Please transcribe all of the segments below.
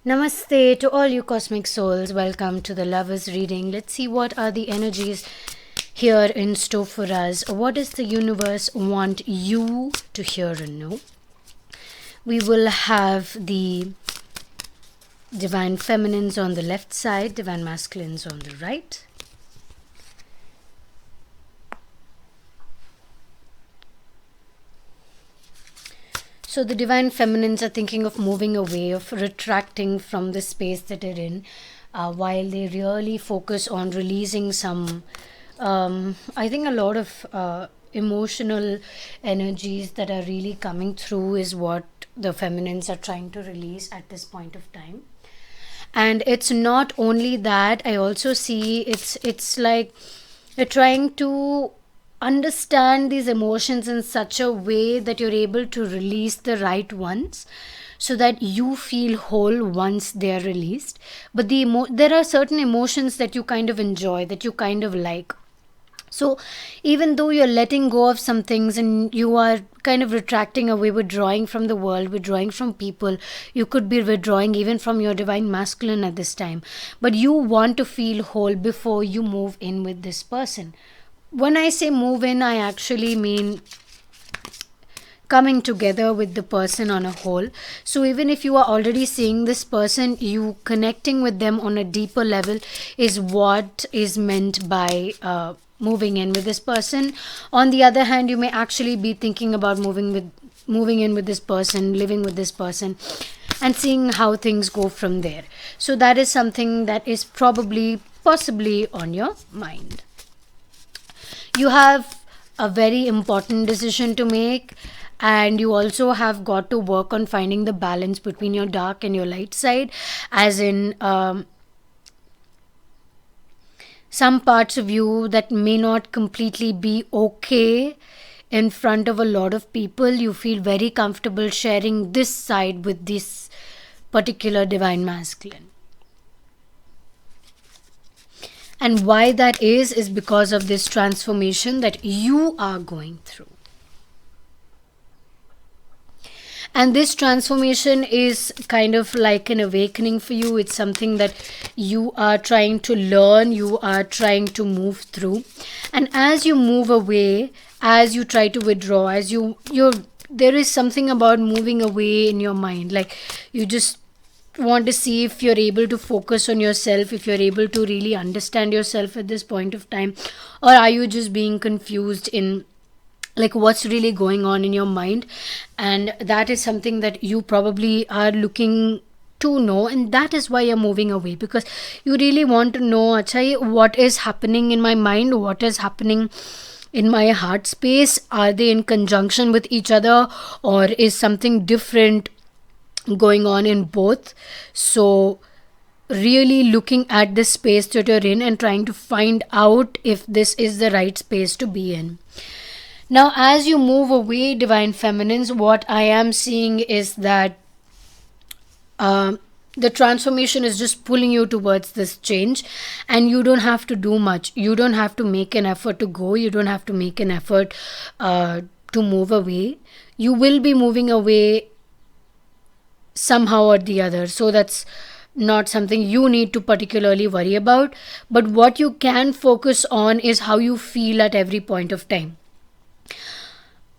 Namaste to all you cosmic souls. Welcome to the Lovers Reading. Let's see what are the energies here in store for us. What does the universe want you to hear and know? We will have the divine feminines on the left side, divine masculines on the right. So the divine feminines are thinking of moving away, of retracting from the space that they're in, while they really focus on releasing some, I think a lot of emotional energies that are really coming through is what the feminines are trying to release at this point of time. And it's not only that, I also see it's like they're trying to understand these emotions in such a way that you're able to release the right ones so that you feel whole once they're released. But there are certain emotions that you kind of enjoy, that you kind of like. So even though you're letting go of some things and you are kind of retracting away, withdrawing from the world, withdrawing from people, you could be withdrawing even from your divine masculine at this time. But you want to feel whole before you move in with this person. When I say move in, I actually mean coming together with the person on a whole. So even if you are already seeing this person, you connecting with them on a deeper level is what is meant by moving in with this person. On the other hand, you may actually be thinking about moving in with this person, living with this person, and seeing how things go from there. So that is something that is possibly on your mind. You have a very important decision to make, and you also have got to work on finding the balance between your dark and your light side, as in some parts of you that may not completely be okay in front of a lot of people. You feel very comfortable sharing this side with this particular divine masculine. And why that is because of this transformation that you are going through. And this transformation is kind of like an awakening for you. It's something that you are trying to learn, you are trying to move through. And as you move away, as you try to withdraw, there is something about moving away in your mind. Like you just want to see if you're able to focus on yourself, if you're able to really understand yourself at this point of time, or are you just being confused in like what's really going on in your mind. And that is something that you probably are looking to know, and that is why you're moving away, because you really want to know, achha, what is happening in my mind, what is happening in my heart space. Are they in conjunction with each other, or is something different going on in both? So really looking at the space that you're in and trying to find out if this is the right space to be in. Now, as you move away, divine feminines, what I am seeing is that the transformation is just pulling you towards this change, and you don't have to do much. You don't have to make an effort to go. You don't have to make an effort to move away. You will be moving away somehow or the other. So that's not something you need to particularly worry about. But what you can focus on is how you feel at every point of time.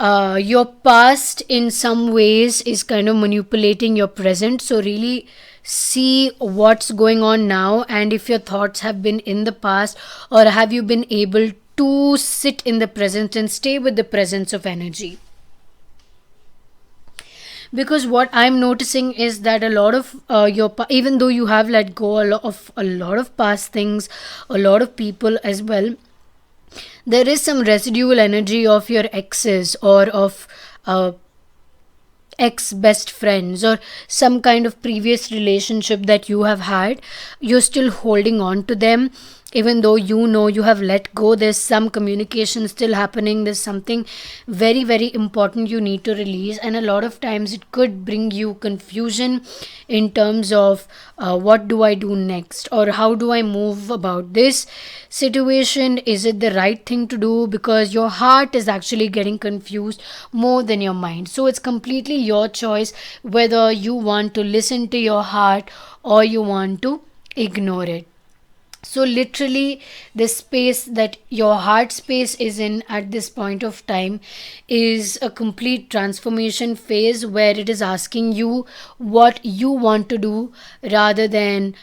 Your past in some ways is kind of manipulating your present. So really see what's going on now, and if your thoughts have been in the past, or have you been able to sit in the present and stay with the presence of energy. Because what I'm noticing is that a lot of even though you have let go a lot of past things, a lot of people as well, there is some residual energy of your exes, or of ex best friends, or some kind of previous relationship that you have had. You're still holding on to them, even though you know you have let go, there's some communication still happening. There's something very, very important you need to release, and a lot of times it could bring you confusion in terms of what do I do next, or how do I move about this situation. Is it the right thing to do? Because your heart is actually getting confused more than your mind. So it's completely your choice whether you want to listen to your heart or you want to ignore it. So literally, the space that your heart space is in at this point of time is a complete transformation phase, where it is asking you what you want to do, rather than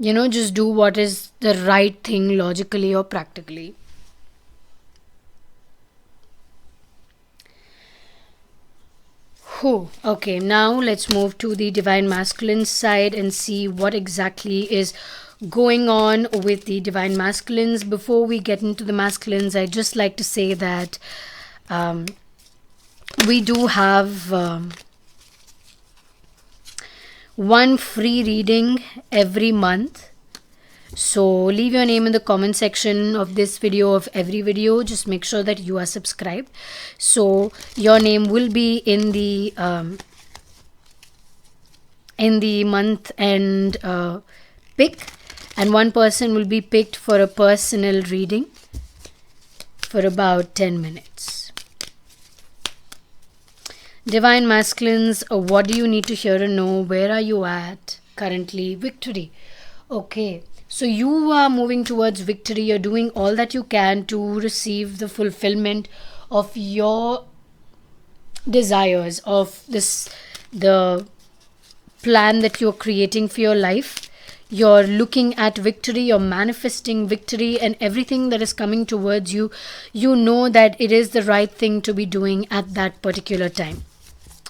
just do what is the right thing logically or practically. Whew. Okay, now let's move to the divine masculine side and see what exactly is going on with the divine masculines. Before we get into the masculines, I'd just like to say that um, we do have one free reading every month. So leave your name in the comment section of this video, of every video. Just make sure that you are subscribed, so your name will be in the month and pick, and one person will be picked for a personal reading for about 10 minutes. Divine masculines, what do you need to hear and know? Where are you at currently? Victory. Okay, so you are moving towards victory. You're doing all that you can to receive the fulfillment of your desires, of the plan that you're creating for your life. You're looking at victory, you're manifesting victory, and everything that is coming towards you, you know that it is the right thing to be doing at that particular time.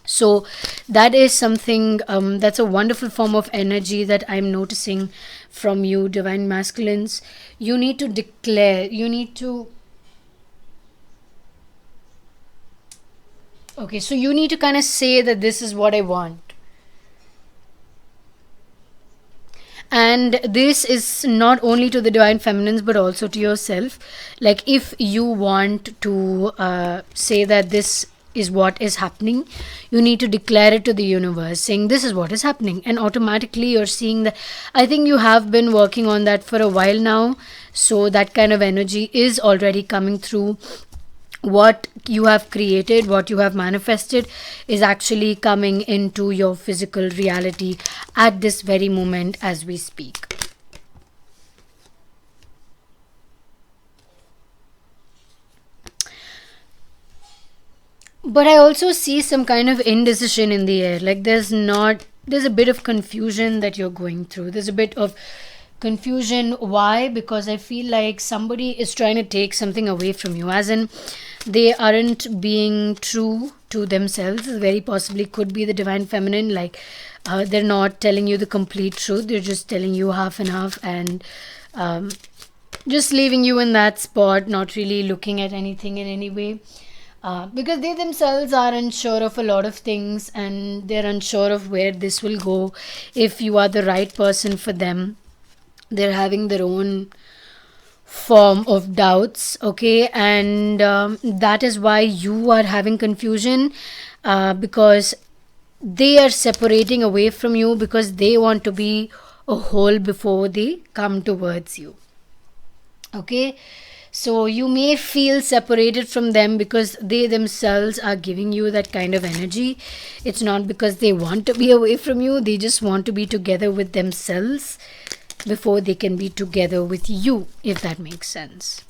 So that is something, that's a wonderful form of energy that I'm noticing from you, divine masculines. You need to declare, okay, so you need to kind of say that this is what I want. And this is not only to the divine feminines but also to yourself. Like, if you want to say that this is what is happening, you need to declare it to the universe, saying this is what is happening, and automatically you're seeing that. I think you have been working on that for a while now, so that kind of energy is already coming through. What you have created, what you have manifested, is actually coming into your physical reality at this very moment as we speak. But I also see some kind of indecision in the air. Like, there's a bit of confusion that you're going through. There's a bit of confusion. Why? Because I feel like somebody is trying to take something away from you, as in they aren't being true to themselves. Very possibly could be the divine feminine. Like, they're not telling you the complete truth. They're just telling you half and half, and just leaving you in that spot, not really looking at anything in any way. Because they themselves are unsure of a lot of things, and they're unsure of where this will go, if you are the right person for them. They're having their own form of doubts, okay, and that is why you are having confusion, because they are separating away from you because they want to be a whole before they come towards you. Okay, so you may feel separated from them because they themselves are giving you that kind of energy. It's not because they want to be away from you, they just want to be together with themselves before they can be together with you, if that makes sense.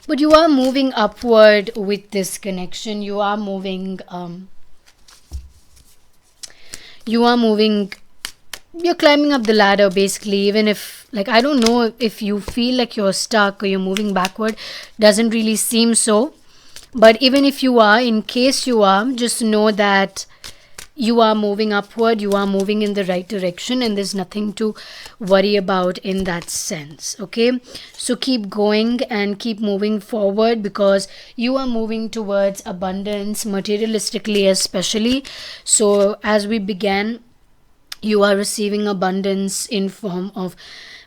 But you are moving upward with this connection. You're climbing up the ladder, basically. Even if, like, I don't know if you feel like you're stuck or you're moving backward, doesn't really seem so. But even if you are, in case you are, just know that you are moving upward, you are moving in the right direction, and there's nothing to worry about in that sense. Okay, so keep going and keep moving forward, because you are moving towards abundance materialistically, especially. So as we began, you are receiving abundance in form of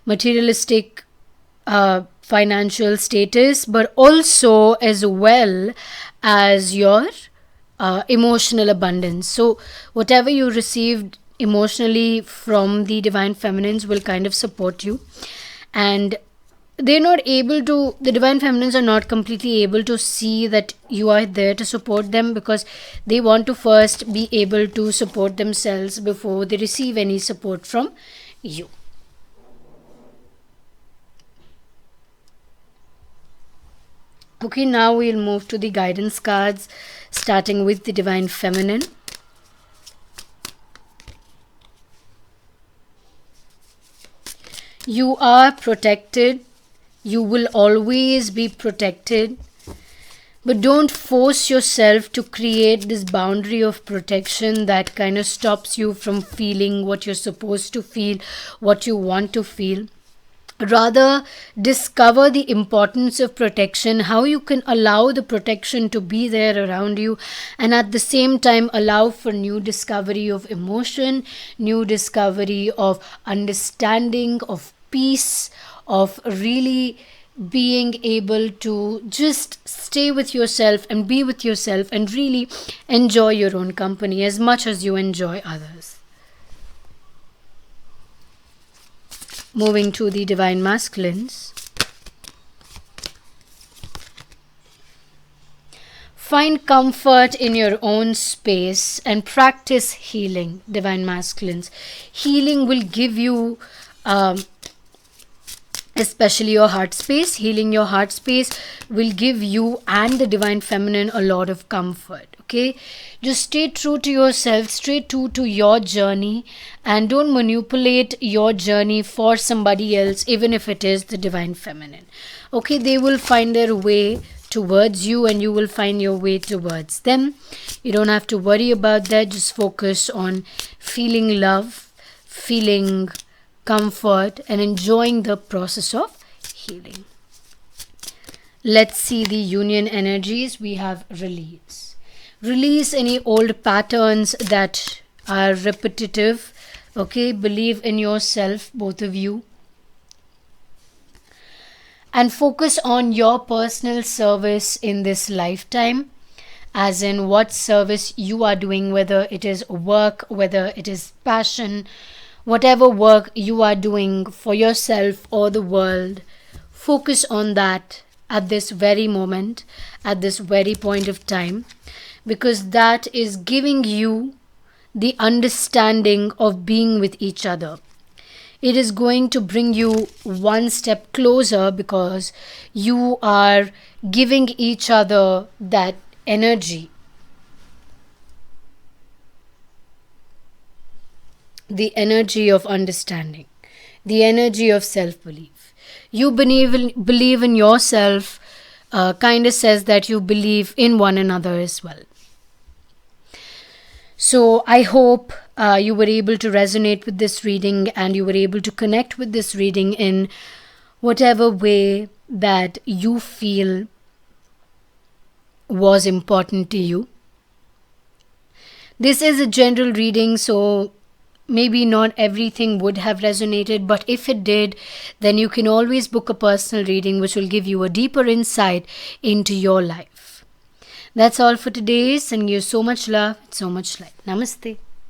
materialistic financial status, but also as well as your emotional abundance. So whatever you received emotionally from the divine feminines will kind of support you, and they're not able to, the divine feminines are not completely able to see that you are there to support them, because they want to first be able to support themselves before they receive any support from you. Okay, now we'll move to the guidance cards, starting with the divine feminine. You are protected. You will always be protected. But don't force yourself to create this boundary of protection that kind of stops you from feeling what you're supposed to feel, what you want to feel. Rather, discover the importance of protection, how you can allow the protection to be there around you, and at the same time allow for new discovery of emotion, new discovery of understanding, of peace, of really being able to just stay with yourself and be with yourself and really enjoy your own company as much as you enjoy others. Moving to the divine masculines. Find comfort in your own space and practice healing, divine masculines. Healing will give you, especially your heart space, healing your heart space will give you and the divine feminine a lot of comfort. Okay, just stay true to yourself, stay true to your journey, and don't manipulate your journey for somebody else, even if it is the divine feminine. Okay, they will find their way towards you and you will find your way towards them. You don't have to worry about that. Just focus on feeling love, feeling comfort, and enjoying the process of healing. Let's see the union energies. We have release. Release any old patterns that are repetitive. Okay, believe in yourself, both of you, and focus on your personal service in this lifetime, as in what service you are doing, whether it is work, whether it is passion, whatever work you are doing for yourself or the world. Focus on that at this very moment, at this very point of time, because that is giving you the understanding of being with each other. It is going to bring you one step closer, because you are giving each other that energy, the energy of understanding, the energy of self-belief. You believe in yourself, kind of says that you believe in one another as well. So I hope you were able to resonate with this reading and you were able to connect with this reading in whatever way that you feel was important to you. This is a general reading, so maybe not everything would have resonated, but if it did, then you can always book a personal reading which will give you a deeper insight into your life. That's all for today. Sending you so much love, so much light. Namaste.